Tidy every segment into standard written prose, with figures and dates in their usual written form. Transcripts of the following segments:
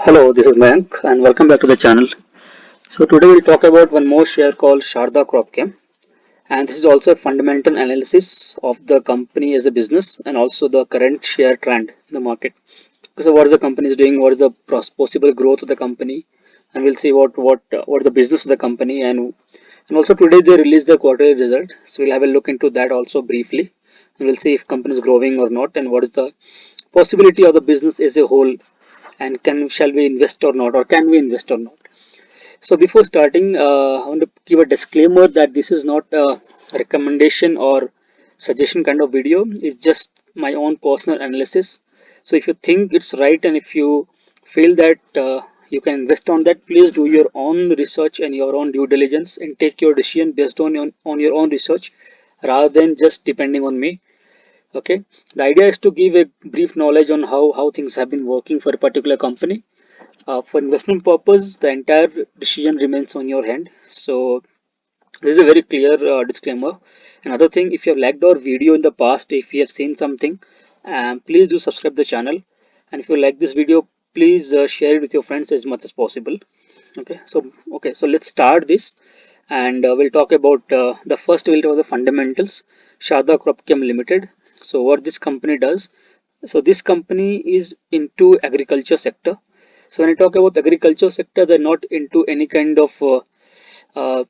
Hello, this is Mayank and welcome back to the channel. So today we'll talk about one more share called Sharda CropChem, and this is also a fundamental analysis of the company as a business and also the current share trend in the market. So what is the company is doing, what is the possible growth of the company, and we'll see what the business of the company, and also today they released their quarterly result. So we'll have a look into that also briefly, and we'll see if company is growing or not and what is the possibility of the business as a whole, and can shall we invest or not, or can we invest or not. So before starting, I want to give a disclaimer that this is not a recommendation or suggestion kind of video. It's just my own personal analysis. So if you think it's right and if you feel that you can invest on that, please do your own research and your own due diligence and take your decision based on your own research rather than just depending on me. Okay, the idea is to give a brief knowledge on how things have been working for a particular company. For investment purpose, the entire decision remains on your hand. So this is a very clear disclaimer. Another thing, if you have liked our video in the past, if you have seen something, please do subscribe the channel. And if you like this video, please share it with your friends as much as possible. Okay, so let's start this, and we'll talk about the first. We'll talk about the fundamentals. Sharda CropChem Limited. So what this company does? So this company is into agriculture sector. So when I talk about agriculture sector, they're not into any kind of uh,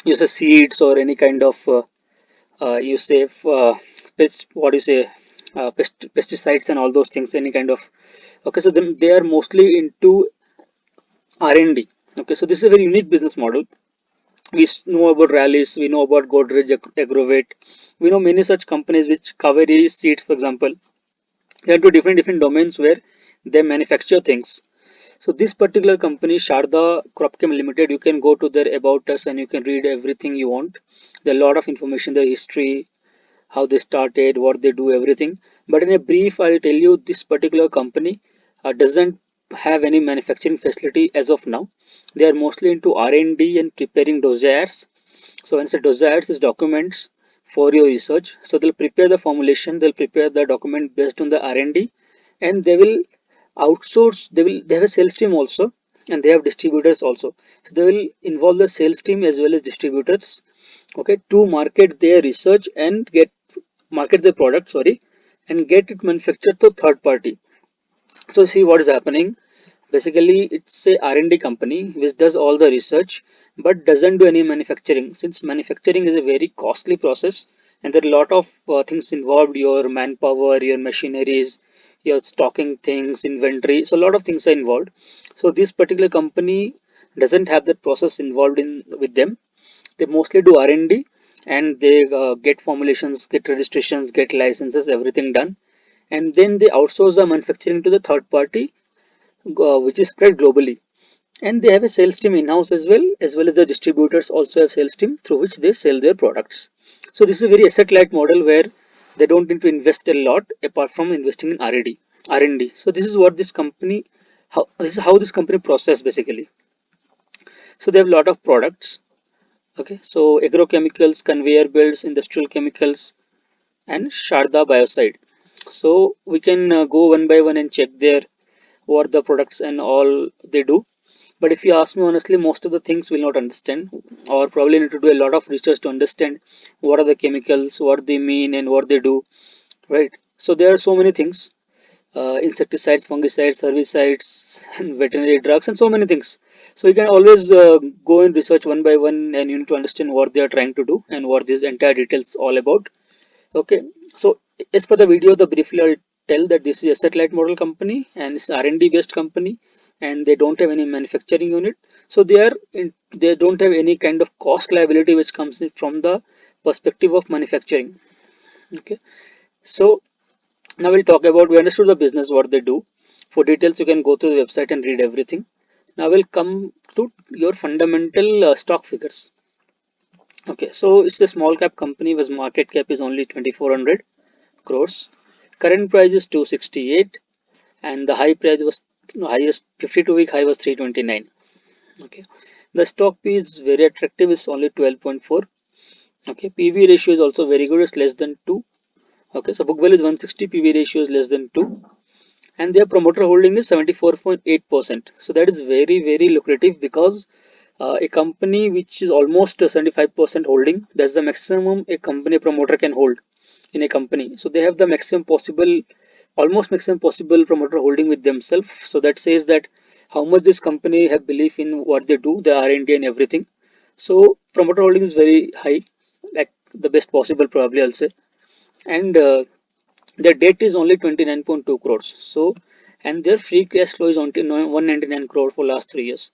you say seeds or any kind of you say what you say pesticides and all those things. Any kind of okay. So then they are mostly into R&D. Okay, so this is a very unique business model. Know about Rallies, we know about Godrej Agrovet, we know many such companies which Kaveri Seeds, for example. They are into different domains where they manufacture things. So this particular company, Sharda CropChem Limited, you can go to their about us and you can read everything you want. There are a lot of information, their history, how they started, what they do, everything. But in a brief, I'll tell you this particular company doesn't have any manufacturing facility as of now. They are mostly into R&D and preparing dossiers. So when I say dossiers is documents for your research. So they'll prepare the formulation, they'll prepare the document based on the R&D, and they will outsource. They have a sales team also, and they have distributors also. So they will involve the sales team as well as distributors. Okay, to market their research and get market their product. Sorry, and get it manufactured to third party. So see what is happening. Basically, it's a R&D company which does all the research but doesn't do any manufacturing. Since manufacturing is a very costly process and there are a lot of things involved, your manpower, your machineries, your stocking things, inventory. So a lot of things are involved. So this particular company doesn't have that process involved in with them. They mostly do R&D and they get formulations, get registrations, get licenses, everything done, and then they outsource the manufacturing to the third party, which is spread globally. And they have a sales team in-house as well as the distributors also have sales team through which they sell their products. So this is a very asset-light model where they don't need to invest a lot apart from investing in R&D. R&D. So this is what this company, how this is how this company process basically. So they have a lot of products. Okay, so agrochemicals, conveyor belts, industrial chemicals, and Sharda biocide. So we can go one by one and check their what the products and all they do. But if you ask me honestly, most of the things will not understand, or probably need to do a lot of research to understand what are the chemicals, what they mean, and what they do. Right. So there are so many things: insecticides, fungicides, herbicides, and veterinary drugs, and so many things. So you can always go and research one by one, and you need to understand what they are trying to do and what this entire details all about. Okay, so as per the video, the briefly I'll tell that this is a satellite model company and it's R&D based company, and they don't have any manufacturing unit. So they don't have any kind of cost liability which comes in from the perspective of manufacturing. Okay, so now we'll talk about, we understood the business, what they do. For details, you can go to the website and read everything. Now we'll come to your fundamental stock figures. Okay, so it's a small cap company whose market cap is only 2400 crores. Current price is 268 and the high price was, highest 52-week high was 329. Okay, the stock P is very attractive, is only 12.4. Okay, PV ratio is also very good, it's less than 2. Okay, so book value is 160, PV ratio is less than 2. and their promoter holding is 74.8%. So that is very, very lucrative, because a company which is almost 75% holding, that's the maximum a company promoter can hold in a company. So they have the maximum possible, almost maximum possible promoter holding with themselves. So that says that how much this company have belief in what they do, the R&D and everything. So promoter holding is very high, like the best possible probably, I'll say. And their debt is only 29.2 crores. So, and their free cash flow is only 199 crore for last 3 years.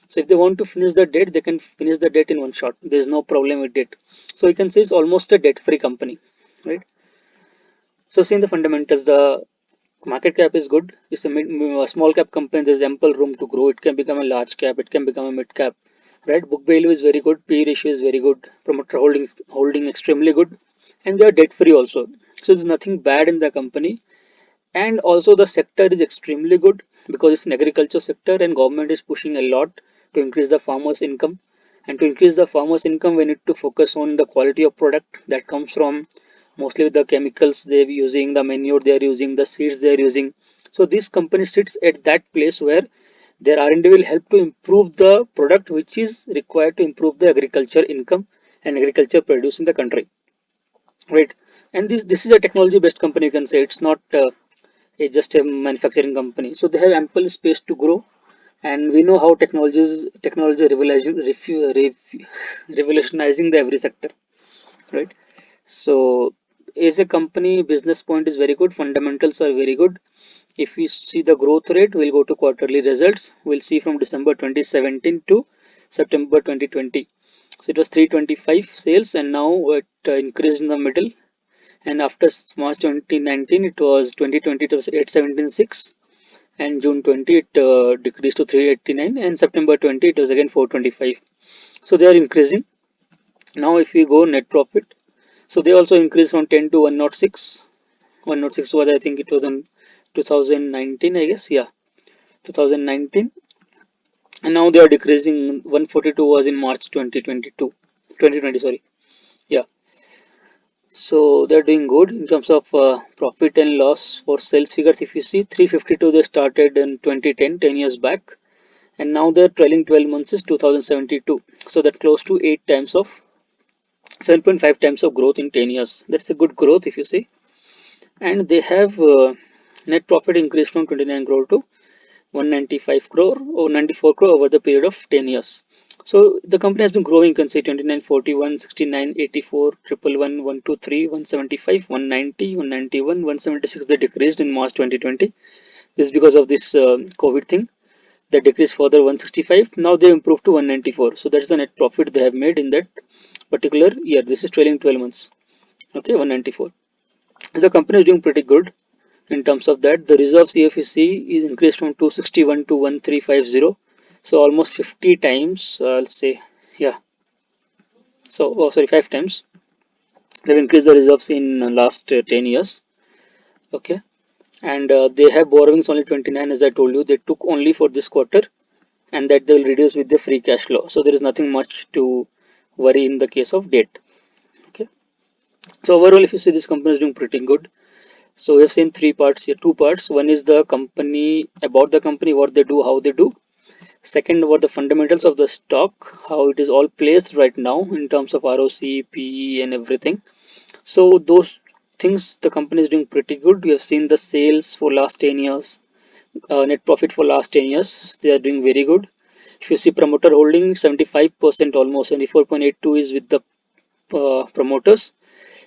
So if they want to finish the debt, they can finish the debt in one shot. There is no problem with debt. So you can say it's almost a debt-free company, right? So seeing the fundamentals, the market cap is good. It's a small cap company. There's ample room to grow. It can become a large cap. It can become a mid cap, right? Book value is very good. P ratio is very good. Promoter holding extremely good, and they are debt-free also. So there's nothing bad in the company. And also the sector is extremely good, because it's an agriculture sector and government is pushing a lot to increase the farmers income. And to increase the farmers income, we need to focus on the quality of product that comes from mostly the chemicals they're using, the manure they're using, the seeds they're using. So this company sits at that place where their R&D will help to improve the product which is required to improve the agriculture income and agriculture produce in the country, right? And this is a technology based company, you can say. It's not is just a manufacturing company. So they have ample space to grow, and we know how technology revolutionizing the every sector, right? So as a company, business point is very good, fundamentals are very good. If we see the growth rate, we'll go to quarterly results. We'll see from December 2017 to September 2020. So it was 325 sales, and now it increased in the middle. And after March 2019, it was 2020, it was 876, and June 20 it decreased to 389, and September 20 it was again 425. So they are increasing. Now if we go net profit, so they also increased from 10 to 106. 106 was, I think it was in 2019, I guess, yeah, 2019. And now they are decreasing. 142 was in March 2022, 2020, sorry. Yeah, so they're doing good in terms of profit and loss. For sales figures, if you see, 352 they started in 2010, 10 years back, and now their trailing 12 months is 2072. So that close to 8 times of 7.5 times of growth in 10 years. That's a good growth if you see. And they have net profit increased from 29 crore to 195 crore or 94 crore over the period of 10 years. So the company has been growing. You can see 29, 41, 69, 84, 111, 123, 175, 190, 191, 176. They decreased in March 2020. This is because of this COVID thing. They decreased further 165. Now they improved to 194. So that's the net profit they have made in that particular year. This is trailing 12 months. Okay, 194. The company is doing pretty good in terms of that. The reserve CFEC is increased from 261 to 1350. So almost 50 times, I'll say, yeah. So, oh, sorry, 5 times. They've increased the reserves in last 10 years. Okay. And they have borrowings only 29, as I told you. They took only for this quarter, and that they will reduce with the free cash flow. So there is nothing much to worry in the case of debt. Okay. So overall, if you see, this company is doing pretty good. So we have seen three parts here, two parts. One is the company, about the company, what they do, how they do. Second, what the fundamentals of the stock, how it is all placed right now in terms of ROC, PE, and everything. So those things, the company is doing pretty good. We have seen the sales for last 10 years, net profit for last 10 years. They are doing very good. If you see promoter holding, 75% almost, 74.82 is with the promoters.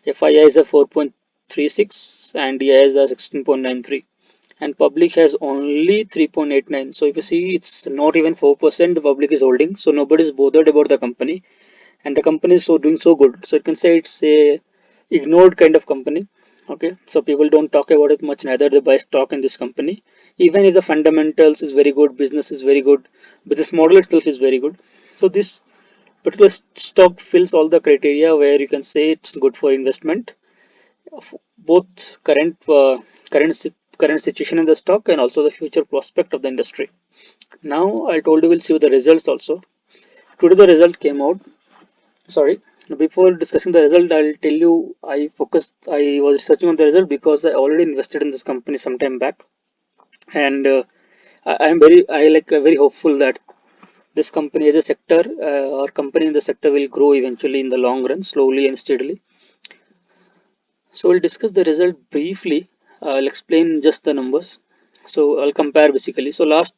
FII is a 4.36 and DI is a 16.93, and public has only 3.89. So if you see, it's not even 4% the public is holding. So nobody is bothered about the company, and the company is so doing so good. So you can say it's a ignored kind of company. Okay, so people don't talk about it much, neither they buy stock in this company, even if the fundamentals is very good, business is very good, business model itself is very good. So this particular stock fills all the criteria where you can say it's good for investment, both current situation in the stock and also the future prospect of the industry. Now I told you we'll see the results also. Today the result came out. Sorry, before discussing the result, I'll tell you I was researching on the result because I already invested in this company some time back. and I very hopeful that this company as a sector or company in the sector will grow eventually in the long run, slowly and steadily. So we'll discuss the result briefly. I'll explain just the numbers. So I'll compare basically. So last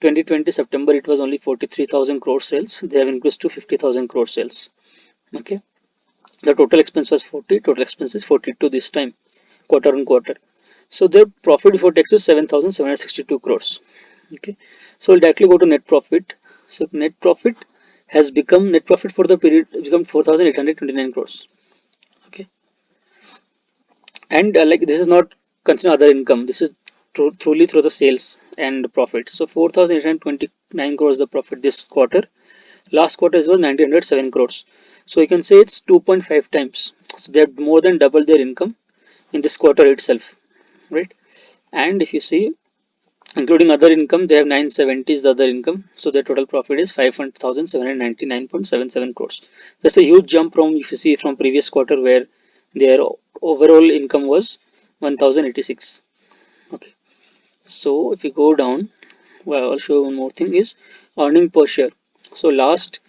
2020 September it was only 43,000 crore sales. They have increased to 50,000 crore sales. Okay. The total expense was 40. Total expense is 42 this time, quarter on quarter. So their profit before tax is 7,762 crores. Okay. So we'll directly go to net profit. So net profit for the period become 4,829 crores. Okay. And like this is not consider other income, this is truly through the sales and profit. So 4,829 crores the profit this quarter. Last quarter was 1,907 crores. So you can say it's 2.5 times. So they have more than double their income in this quarter itself, right? And if you see, including other income, they have 970 is the other income. So their total profit is 5,799.77 crores. That's a huge jump from, if you see, from previous quarter where their overall income was 1,086. Okay. So if you go down, well, I'll show you one more thing is earning per share. So last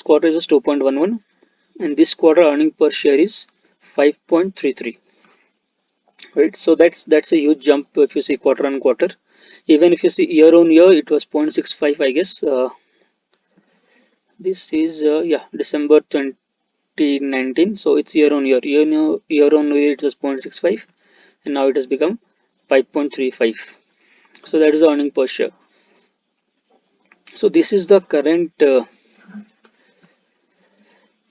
quarter is 2.11, and this quarter earning per share is 5.33. Right, so that's a huge jump if you see quarter on quarter. Even if you see year on year, it was 0.65, I guess. This is yeah, December 2019. So it's year on year. Year on year it was 0.65, and now it has become 5.35. So that is the earning per share. So this is the current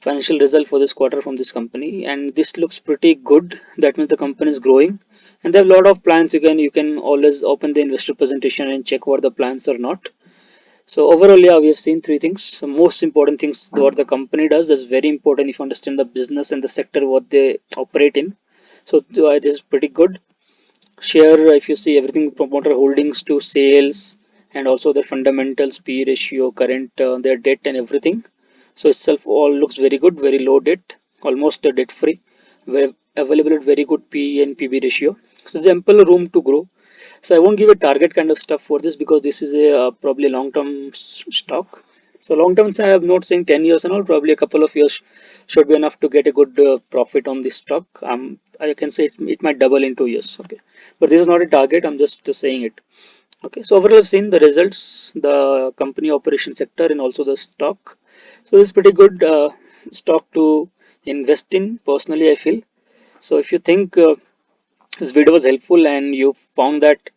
financial result for this quarter from this company, and this looks pretty good. That means the company is growing, and there are a lot of plans. You can always open the investor presentation and check what the plans are not. So overall, yeah, we have seen three things. The most important things what the company does is very important if you understand the business and the sector what they operate in. So this is pretty good. Share, if you see everything promoter holdings to sales, and also the fundamentals, P ratio, current, their debt and everything. So itself all looks very good, very low debt, almost debt free, available at very good P and PB ratio. So there's ample room to grow. So I won't give a target kind of stuff for this because this is a probably long term stock. So long term, I am not saying 10 years and all, probably a couple of years should be enough to get a good profit on this stock. I can say it might double in 2 years. Okay, but this is not a target. I'm just saying it. Okay, so overall, I've seen the results, the company operation sector, and also the stock. So it's pretty good stock to invest in. Personally, I feel. So if you think this video was helpful and you found that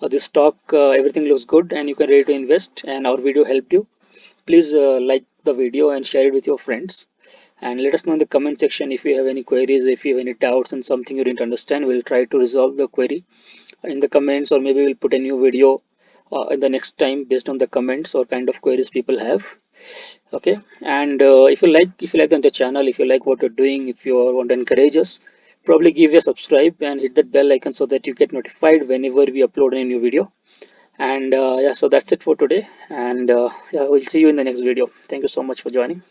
this stock everything looks good and you can ready to invest, and our video helped you, please like the video and share it with your friends, and let us know in the comment section if you have any queries, if you have any doubts on something you didn't understand. We'll try to resolve the query in the comments, or maybe we'll put a new video in the next time based on the comments or kind of queries people have. Okay, and if you like the channel, if you like what you're doing, if you want to encourage us, probably give a subscribe and hit that bell icon so that you get notified whenever we upload a new video. And yeah, so that's it for today, and yeah, we'll see you in the next video. Thank you so much for joining.